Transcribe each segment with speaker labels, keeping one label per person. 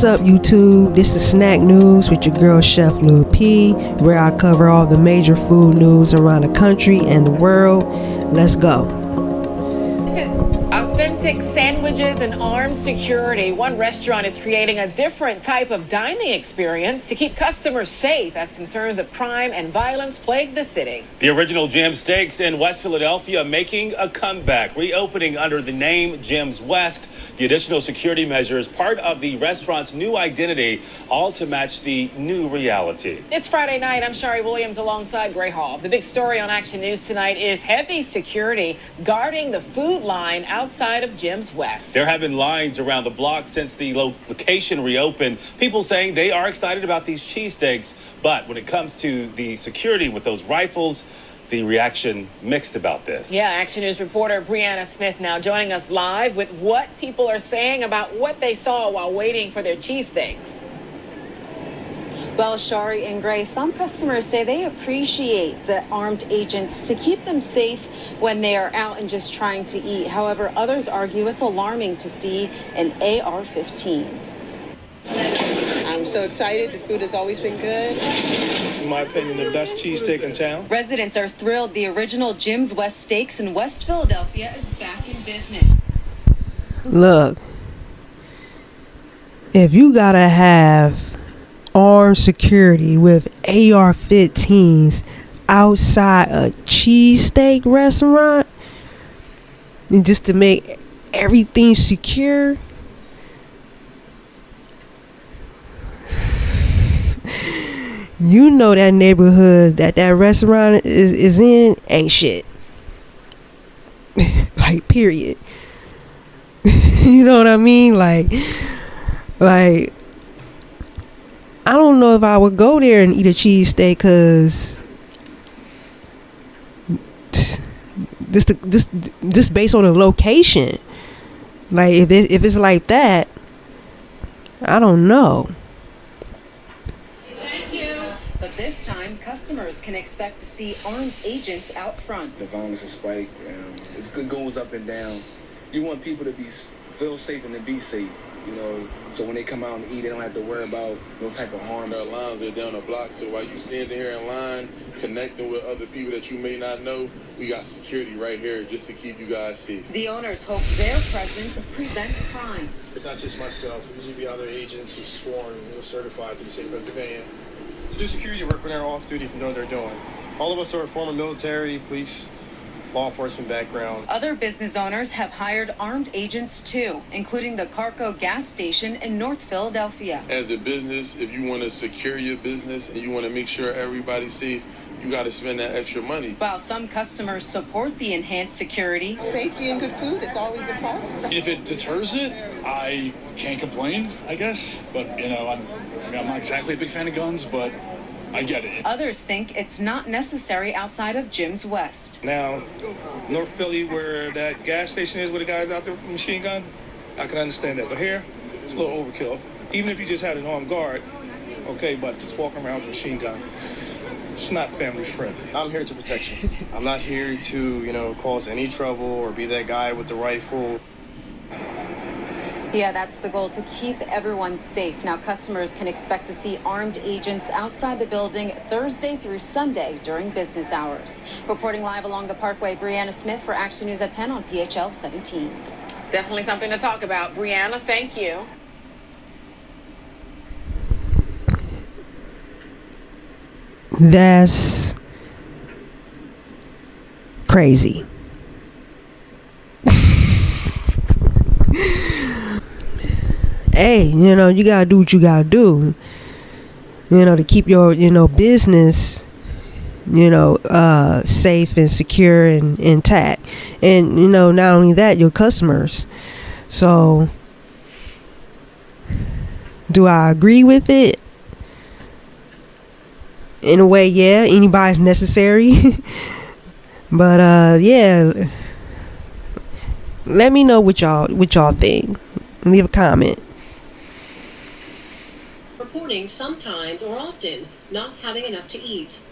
Speaker 1: What's up, YouTube? This is Snack News with your girl Chef Lil P, where I cover all the major food news around the country and the world. Let's go.
Speaker 2: Authentic sandwiches and armed security. One restaurant is creating a different type of dining experience to keep customers safe as concerns of crime and violence plague the city.
Speaker 3: The original Jim's Steaks in West Philadelphia making a comeback, reopening under the name Jim's West. The additional security measures, part of the restaurant's new identity, all to match the new reality.
Speaker 2: It's Friday night. I'm Shari Williams alongside Gray Hall. The big story on Action News tonight is heavy security guarding the food line outside of Jim's West.
Speaker 3: There have been lines around the block since the location reopened. People saying they are excited about these cheesesteaks, but when it comes to the security with those rifles, the reaction mixed about this.
Speaker 2: Yeah, Action News reporter Brianna Smith now joining us live with what people are saying about what they saw while waiting for their cheesesteaks.
Speaker 4: Well, Shari and Gray, some customers say they appreciate the armed agents to keep them safe when they are out and just trying to eat. However, others argue it's alarming to see an AR-15.
Speaker 5: I'm so excited. The food has always been good.
Speaker 6: In my opinion, the best cheesesteak in town.
Speaker 4: Residents are thrilled the original Jim's West Steaks in West Philadelphia is back in business.
Speaker 1: Look, if you gotta have armed security with AR-15s outside a cheesesteak restaurant, and just to make everything secure, you know that neighborhood that restaurant is in ain't shit. Like, period. You know what I mean? Like I don't know if I would go there and eat a cheesesteak, cause just based on the location. Like, if it's like that, I don't know.
Speaker 4: But this time, customers can expect to see armed agents out front.
Speaker 7: The violence has spiked. It goes up and down. You want people to feel safe and to be safe, you know. So when they come out and eat, they don't have to worry about no type of harm.
Speaker 8: Our lines are down the block, so while you standing here in line, connecting with other people that you may not know, we got security right here just to keep you guys safe.
Speaker 4: The owners hope their presence prevents crimes.
Speaker 6: It's not just myself. It usually be other agents who's sworn and certified to the state of Pennsylvania to do security work when they're off duty from know what they're doing. All of us are former military, police, law enforcement background.
Speaker 4: Other business owners have hired armed agents too, including the Carco gas station in North Philadelphia.
Speaker 8: As a business, if you want to secure your business and you want to make sure everybody's safe, you got to spend that extra money.
Speaker 4: While some customers support the enhanced security,
Speaker 5: Safety and good food is always a plus.
Speaker 9: If it deters it, I can't complain, I guess. But, you know, I'm not exactly a big fan of guns, but I get it.
Speaker 4: Others think it's not necessary outside of Jim's West.
Speaker 6: Now, North Philly, where that gas station is, where the guy's out there with a machine gun, I can understand that. But here, it's a little overkill. Even if you just had an armed guard, okay, but just walking around with a machine gun, it's not family friendly. I'm here to protect you. I'm not here to, cause any trouble or be that guy with the rifle.
Speaker 4: Yeah, that's the goal, to keep everyone safe. Now, customers can expect to see armed agents outside the building Thursday through Sunday during business hours. Reporting live along the Parkway, Brianna Smith for Action News at 10 on PHL 17.
Speaker 2: Definitely something to talk about. Brianna, thank you.
Speaker 1: That's crazy. Hey, you gotta do what you gotta do, to keep your, business, safe and secure and intact. And, not only that, your customers. So, do I agree with it? In a way, yeah, anybody's necessary. But, yeah, let me know what y'all think. Leave a comment.
Speaker 10: Reporting sometimes or often not having enough to eat.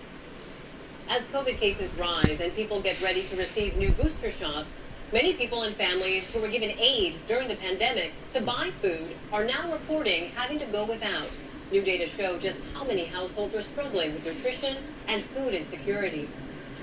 Speaker 10: As COVID cases rise and people get ready to receive new booster shots, Many people and families who were given aid during the pandemic to buy food are now reporting having to go without. New data show just how many households are struggling with nutrition and food insecurity.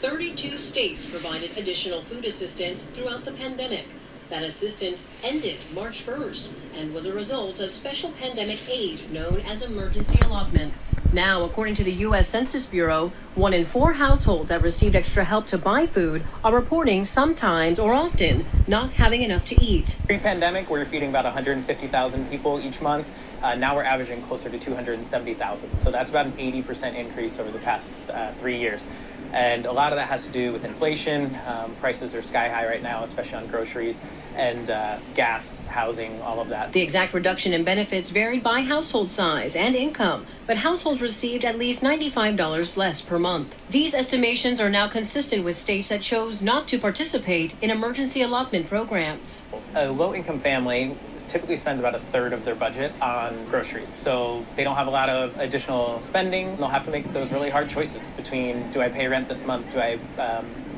Speaker 10: 32 states provided additional food assistance throughout the pandemic. That assistance ended March 1st and was a result of special pandemic aid known as emergency allotments. Now, according to the U.S. Census Bureau, 1 in 4 households that received extra help to buy food are reporting sometimes or often not having enough to eat.
Speaker 11: Pre-pandemic, we were feeding about 150,000 people each month. Now we're averaging closer to 270,000. So that's about an 80% increase over the past 3 years. And a lot of that has to do with inflation. Prices are sky high right now, especially on groceries and gas, housing, all of that.
Speaker 10: The exact reduction in benefits varied by household size and income, but households received at least $95 less per month. These estimations are now consistent with states that chose not to participate in emergency allotment programs.
Speaker 11: A low-income family typically spends about a third of their budget on groceries. So they don't have a lot of additional spending. They'll have to make those really hard choices between, do I pay rent this month? Do I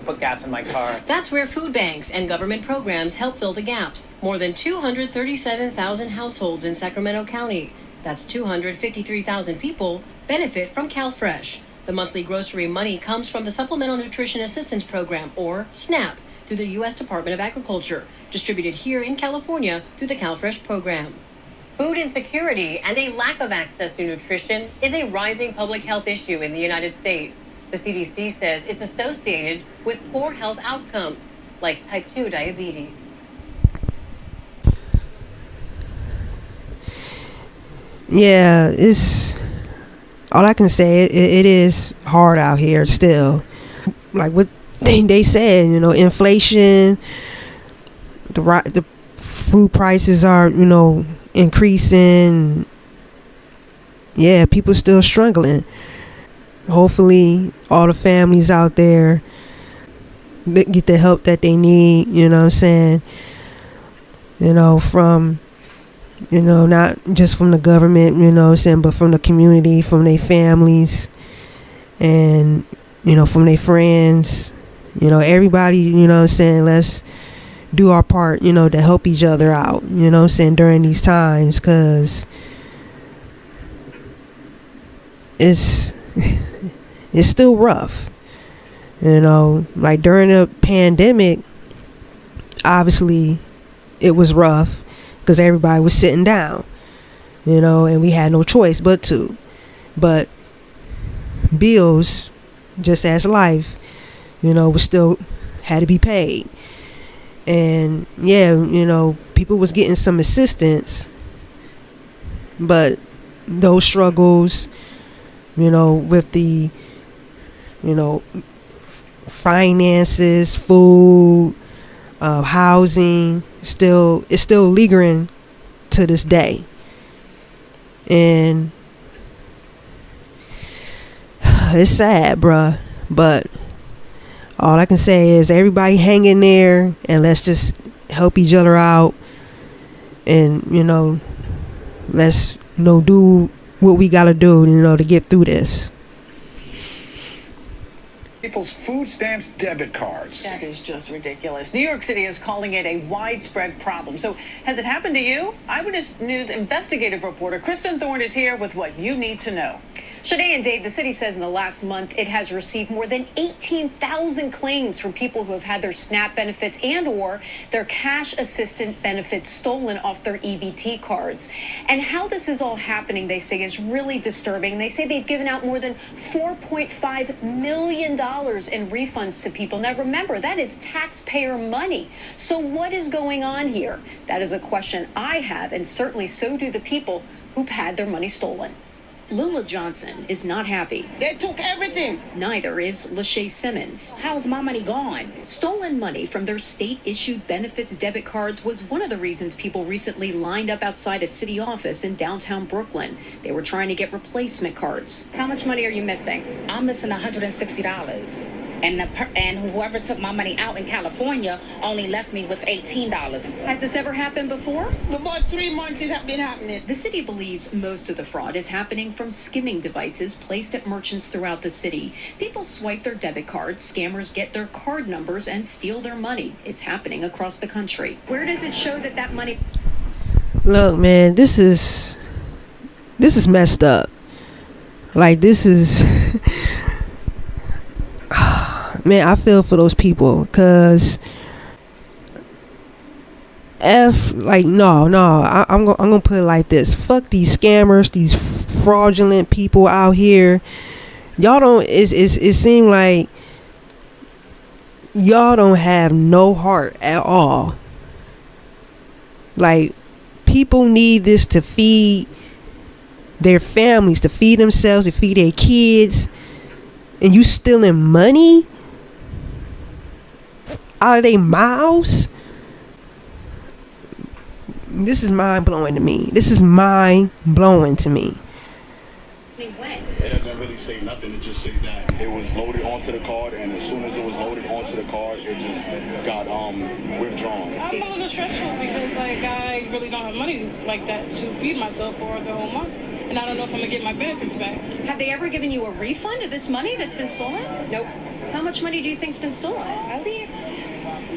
Speaker 11: put gas in my car?
Speaker 10: That's where food banks and government programs help fill the gaps. More than 237,000 households in Sacramento County, that's 253,000 people, benefit from CalFresh. The monthly grocery money comes from the Supplemental Nutrition Assistance Program, or SNAP, through the U.S. Department of Agriculture, distributed here in California through the CalFresh program. Food insecurity and a lack of access to nutrition is a rising public health issue in the United States. The CDC says it's associated with poor health outcomes, like type 2 diabetes.
Speaker 1: Yeah, it's all I can say. It is hard out here still. Like what they said, inflation, the food prices are, increasing. Yeah, people still struggling. Hopefully all the families out there get the help that they need, from not just from the government, but from the community, from their families, and from their friends, everybody, let's do our part, to help each other out, during these times, because it's still rough, like during the pandemic. Obviously it was rough because everybody was sitting down, and we had no choice but bills, just as life, was still had to be paid. And people was getting some assistance, but those struggles, with the finances, food, housing, it's still lingering to this day. And it's sad, bruh, but all I can say is everybody hang in there, and let's just help each other out, and let's do what we gotta do, to get through this.
Speaker 12: People's food stamps debit cards.
Speaker 2: That is just ridiculous. New York City is calling it a widespread problem. So has it happened to you? Eyewitness News investigative reporter Kristen Thorne is here with what you need to know. Shade and Dave, the city says in the last month it has received more than 18,000 claims from people who have had their SNAP benefits and or their cash assistance benefits stolen off their EBT cards. And how this is all happening, they say, is really disturbing. They say they've given out more than $4.5 million in refunds to people. Now, remember, that is taxpayer money. So what is going on here? That is a question I have, and certainly so do the people who've had their money stolen. Lula Johnson is not happy.
Speaker 5: They took everything.
Speaker 2: Neither is Lachey Simmons.
Speaker 5: How's my money gone?
Speaker 2: Stolen money from their state-issued benefits debit cards was one of the reasons people recently lined up outside a city office in downtown Brooklyn. They were trying to get replacement cards. How much money are you missing?
Speaker 5: I'm missing $160.
Speaker 13: and whoever took my money out in California only left me with $18.
Speaker 4: Has this ever happened before?
Speaker 5: About 3 months it's been happening.
Speaker 2: The city believes most of the fraud is happening from skimming devices placed at merchants throughout the city. People swipe their debit cards, scammers get their card numbers and steal their money. It's happening across the country. Where does it show that money?
Speaker 1: Look, man, this is messed up. Like, this is man, I feel for those people, cause I'm gonna put it like this: fuck these scammers, these fraudulent people out here. Y'all don't. It seems like y'all don't have no heart at all. Like, people need this to feed their families, to feed themselves, to feed their kids, and you stealing money out of their mouths. This is mind blowing to me. It
Speaker 12: doesn't really say nothing. It just say that it was loaded onto the card, and as soon as it was loaded onto the card, it just got withdrawn.
Speaker 14: I'm a little stressful because I really don't have money like that to feed myself for the whole month, and I don't know if I'm gonna get my benefits back.
Speaker 2: Have they ever given you a refund of this money that's been stolen?
Speaker 14: Nope.
Speaker 2: How much money do you think's been stolen?
Speaker 14: At least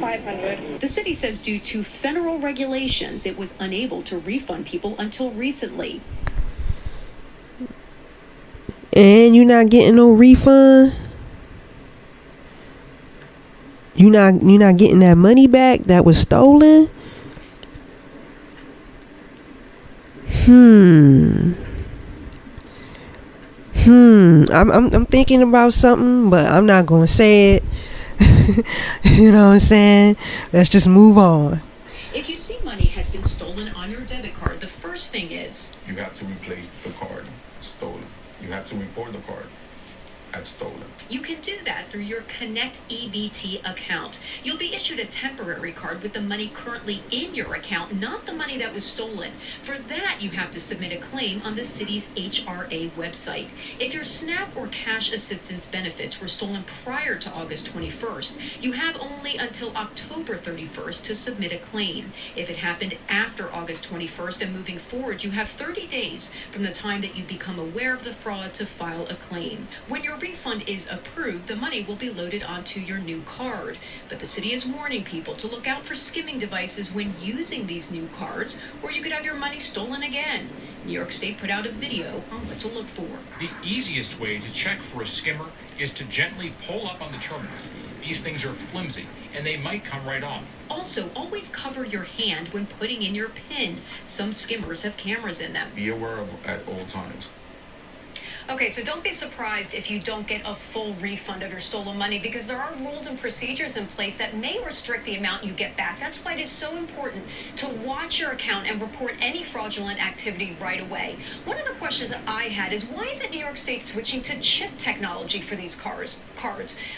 Speaker 14: 500.
Speaker 2: The city says due to federal regulations, it was unable to refund people until recently.
Speaker 1: And you're not getting no refund. You're not getting that money back that was stolen. I'm thinking about something, but I'm not gonna say it. You know what I'm saying? Let's just move on.
Speaker 2: If you see money has been stolen on your debit card, the first thing is
Speaker 15: you have to replace the card stolen. You have to report the card as stolen.
Speaker 2: you can do that through your Connect EBT account. You'll be issued a temporary card with the money currently in your account, not the money that was stolen. For that, you have to submit a claim on the city's HRA website. If your SNAP or cash assistance benefits were stolen prior to August 21st, you have only until October 31st to submit a claim. If it happened after August 21st and moving forward, you have 30 days from the time that you become aware of the fraud to file a claim. When your refund is approved, the money will be loaded onto your new card. But the city is warning people to look out for skimming devices when using these new cards, or you could have your money stolen again. New York State put out a video on what to look for.
Speaker 16: The easiest way to check for a skimmer is to gently pull up on the terminal. These things are flimsy, and they might come right off.
Speaker 2: Also, always cover your hand when putting in your PIN. Some skimmers have cameras in them.
Speaker 15: Be aware of at all times.
Speaker 2: Okay, so don't be surprised if you don't get a full refund of your stolen money, because there are rules and procedures in place that may restrict the amount you get back. That's why it is so important to watch your account and report any fraudulent activity right away. One of the questions I had is, why isn't New York State switching to chip technology for these cards,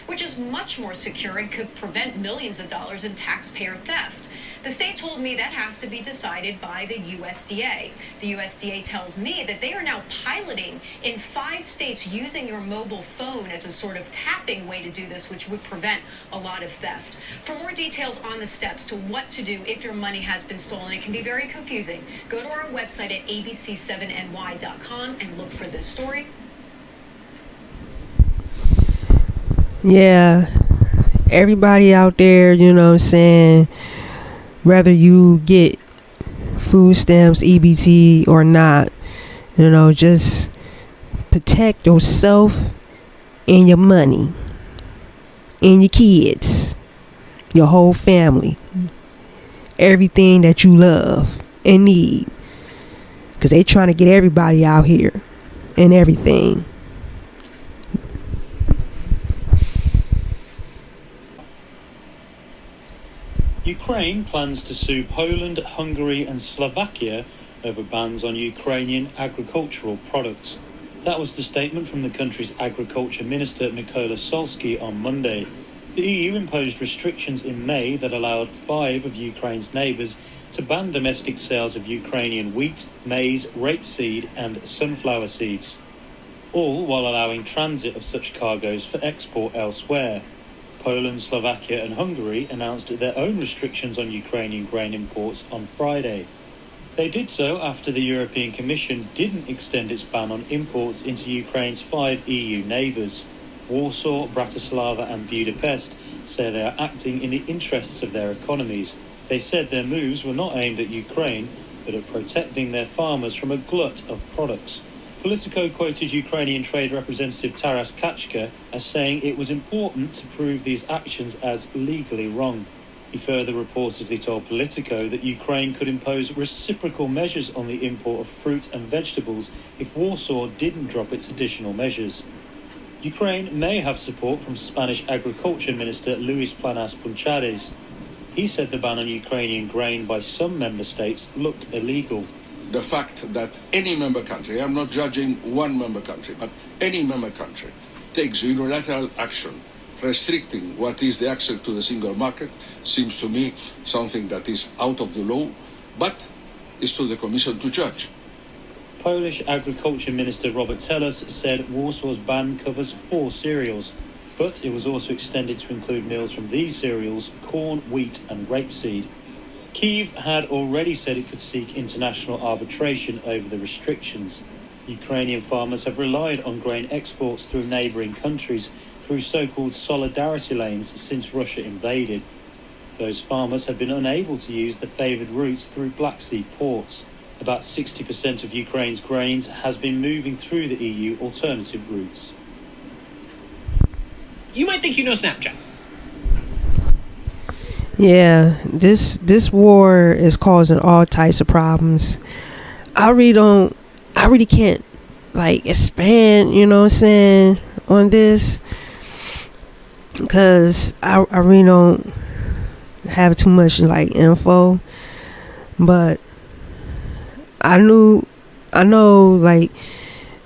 Speaker 2: which is much more secure and could prevent millions of dollars in taxpayer theft? The state told me that has to be decided by the USDA. The USDA tells me that they are now piloting in 5 states using your mobile phone as a sort of tapping way to do this, which would prevent a lot of theft. For more details on the steps to what to do if your money has been stolen, it can be very confusing. Go to our website at abc7ny.com and look for this story.
Speaker 1: Yeah, everybody out there, you know what I'm saying, whether you get food stamps, EBT or not, you know, just protect yourself and your money and your kids, your whole family, everything that you love and need, because they trying to get everybody out here and everything.
Speaker 17: Ukraine plans to sue Poland, Hungary and Slovakia over bans on Ukrainian agricultural products. That was the statement from the country's agriculture minister Mykola Solsky on Monday. The EU imposed restrictions in May that allowed 5 of Ukraine's neighbours to ban domestic sales of Ukrainian wheat, maize, rapeseed and sunflower seeds, all while allowing transit of such cargoes for export elsewhere. Poland, Slovakia and Hungary announced their own restrictions on Ukrainian grain imports on Friday. They did so after the European Commission didn't extend its ban on imports into Ukraine's 5 EU neighbours. Warsaw, Bratislava and Budapest say they are acting in the interests of their economies. They said their moves were not aimed at Ukraine, but at protecting their farmers from a glut of products. Politico quoted Ukrainian Trade Representative Taras Kachka as saying it was important to prove these actions as legally wrong. He further reportedly told Politico that Ukraine could impose reciprocal measures on the import of fruit and vegetables if Warsaw didn't drop its additional measures. Ukraine may have support from Spanish Agriculture Minister Luis Planas Punchares. He said the ban on Ukrainian grain by some member states looked illegal.
Speaker 18: The fact that any member country, I'm not judging one member country, but any member country takes unilateral action restricting what is the access to the single market seems to me something that is out of the law, but is to the Commission to judge.
Speaker 17: Polish Agriculture Minister Robert Telus said Warsaw's ban covers 4 cereals, but it was also extended to include meals from these cereals, corn, wheat and rapeseed. Kyiv had already said it could seek international arbitration over the restrictions. Ukrainian farmers have relied on grain exports through neighbouring countries through so-called solidarity lanes since Russia invaded. Those farmers have been unable to use the favoured routes through Black Sea ports. About 60% of Ukraine's grains has been moving through the EU alternative routes.
Speaker 16: You might think you know Snapchat.
Speaker 1: Yeah, this war is causing all types of problems. I really can't like expand, you know what I'm saying, on this, because I really don't have too much like info, but I know like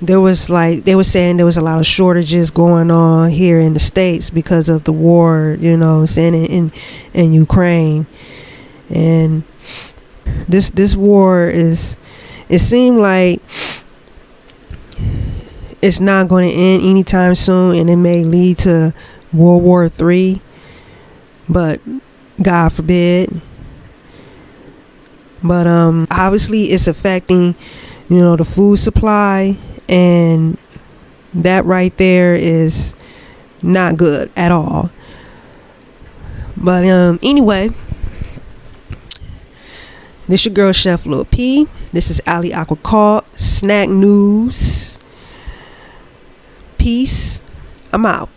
Speaker 1: they were saying there was a lot of shortages going on here in the States because of the war, you know what I'm saying, in Ukraine. And this war it seemed like it's not going to end anytime soon, and it may lead to World War III, but God forbid. But obviously it's affecting, you know, the food supply, and that right there is not good at all. But anyway, this your girl Chef Lil P. This is Ali Aquacalt Snack News. Peace. I'm out.